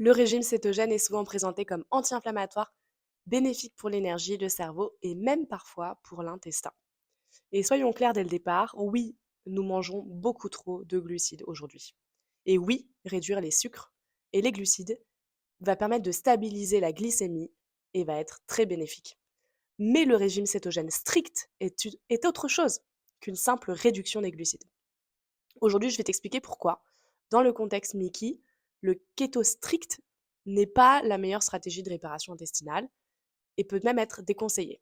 Le régime cétogène est souvent présenté comme anti-inflammatoire, bénéfique pour l'énergie, le cerveau et même parfois pour l'intestin. Et soyons clairs dès le départ, oui, nous mangeons beaucoup trop de glucides aujourd'hui. Et oui, réduire les sucres et les glucides va permettre de stabiliser la glycémie et va être très bénéfique. Mais le régime cétogène strict est autre chose qu'une simple réduction des glucides. Aujourd'hui, je vais t'expliquer pourquoi. Dans le contexte Mickey, le keto strict n'est pas la meilleure stratégie de réparation intestinale et peut même être déconseillé.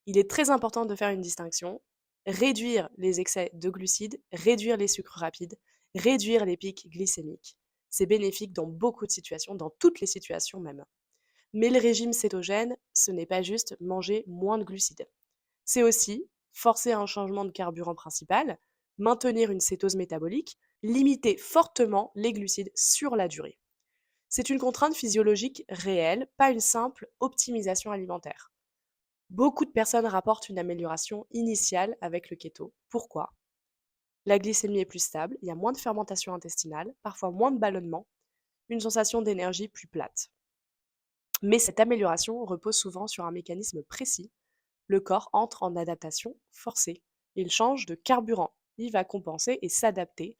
Il est très important de faire une distinction, réduire les excès de glucides, réduire les sucres rapides, réduire les pics glycémiques. C'est bénéfique dans beaucoup de situations, dans toutes les situations même. Mais le régime cétogène, ce n'est pas juste manger moins de glucides. C'est aussi forcer un changement de carburant principal, maintenir une cétose métabolique, limiter fortement les glucides sur la durée. C'est une contrainte physiologique réelle, pas une simple optimisation alimentaire. Beaucoup de personnes rapportent une amélioration initiale avec le keto. Pourquoi? La glycémie est plus stable, il y a moins de fermentation intestinale, parfois moins de ballonnement, une sensation d'énergie plus plate. Mais cette amélioration repose souvent sur un mécanisme précis. Le corps entre en adaptation forcée. Il change de carburant. Il va compenser et s'adapter.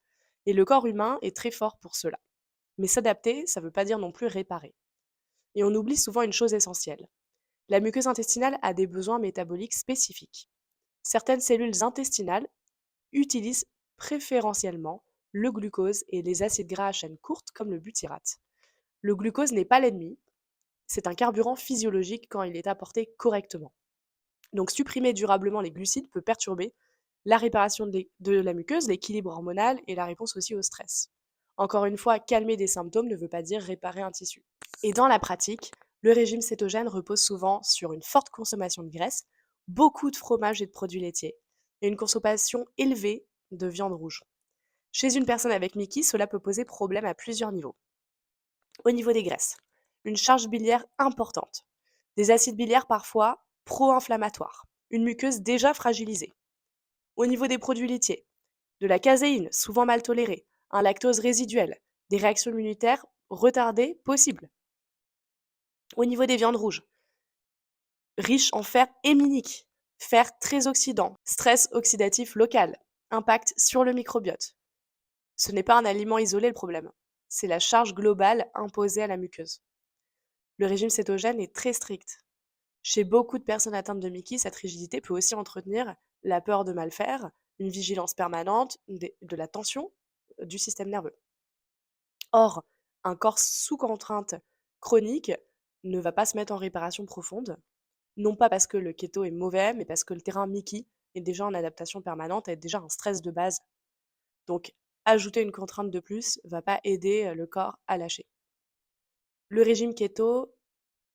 Et le corps humain est très fort pour cela. Mais s'adapter, ça ne veut pas dire non plus réparer. Et on oublie souvent une chose essentielle. La muqueuse intestinale a des besoins métaboliques spécifiques. Certaines cellules intestinales utilisent préférentiellement le glucose et les acides gras à chaîne courte comme le butyrate. Le glucose n'est pas l'ennemi, c'est un carburant physiologique quand il est apporté correctement. Donc supprimer durablement les glucides peut perturber la réparation de la muqueuse, l'équilibre hormonal et la réponse aussi au stress. Encore une fois, calmer des symptômes ne veut pas dire réparer un tissu. Et dans la pratique, le régime cétogène repose souvent sur une forte consommation de graisse, beaucoup de fromage et de produits laitiers, et une consommation élevée de viande rouge. Chez une personne avec Mickey, cela peut poser problème à plusieurs niveaux. Au niveau des graisses, une charge biliaire importante, des acides biliaires parfois pro-inflammatoires, une muqueuse déjà fragilisée. Au niveau des produits laitiers, de la caséine, souvent mal tolérée, un lactose résiduel, des réactions immunitaires retardées possibles. Au niveau des viandes rouges, riches en fer héminique, fer très oxydant, stress oxydatif local, impact sur le microbiote. Ce n'est pas un aliment isolé le problème, c'est la charge globale imposée à la muqueuse. Le régime cétogène est très strict. Chez beaucoup de personnes atteintes de Mickey, cette rigidité peut aussi entretenir la peur de mal faire, une vigilance permanente, de la tension du système nerveux. Or, un corps sous contrainte chronique ne va pas se mettre en réparation profonde, non pas parce que le keto est mauvais, mais parce que le terrain Mickey est déjà en adaptation permanente, est déjà un stress de base. Donc, ajouter une contrainte de plus ne va pas aider le corps à lâcher. Le régime keto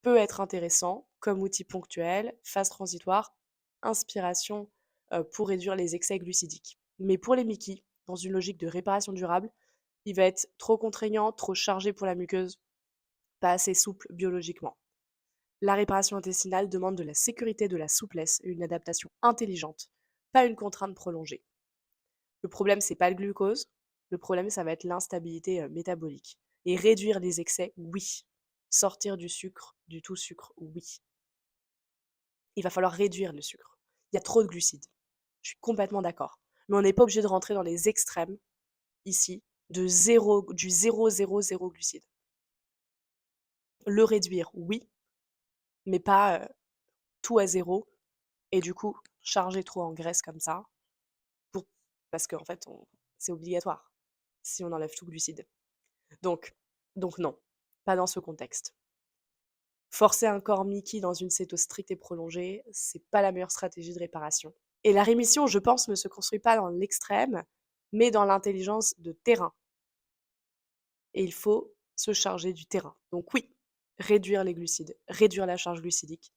peut être intéressant comme outil ponctuel, phase transitoire, inspiration pour réduire les excès glucidiques. Mais pour les Mickey, dans une logique de réparation durable, il va être trop contraignant, trop chargé pour la muqueuse, pas assez souple biologiquement. La réparation intestinale demande de la sécurité, de la souplesse et une adaptation intelligente, pas une contrainte prolongée. Le problème, c'est pas le glucose, le problème, ça va être l'instabilité métabolique. Et réduire les excès, oui. Sortir du sucre, du tout sucre, oui. Il va falloir réduire le sucre. Il y a trop de glucides. Je suis complètement d'accord. Mais on n'est pas obligé de rentrer dans les extrêmes, ici, du 0,0 glucide. Le réduire, oui, mais pas tout à zéro, et du coup, charger trop en graisse comme ça, pour... parce qu'en fait, c'est obligatoire si on enlève tout glucide. Donc, donc non, pas dans ce contexte. Forcer un corps Mickey dans une cétose stricte et prolongée, c'est pas la meilleure stratégie de réparation. Et la rémission, je pense, ne se construit pas dans l'extrême, mais dans l'intelligence de terrain. Et il faut se charger du terrain. Donc oui, réduire les glucides, réduire la charge glucidique,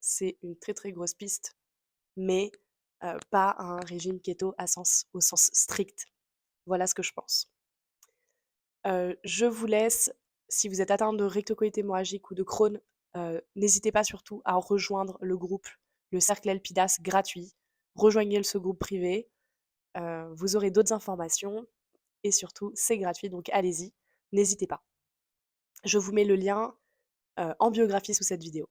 c'est une très très grosse piste, mais pas un régime keto au sens strict. Voilà ce que je pense. Je vous laisse, si vous êtes atteint de rectocolite hémorragique ou de Crohn, n'hésitez pas surtout à rejoindre le groupe, le cercle Elpidas gratuit. Rejoignez ce groupe privé, vous aurez d'autres informations et surtout c'est gratuit, donc allez-y, n'hésitez pas. Je vous mets le lien, en biographie sous cette vidéo.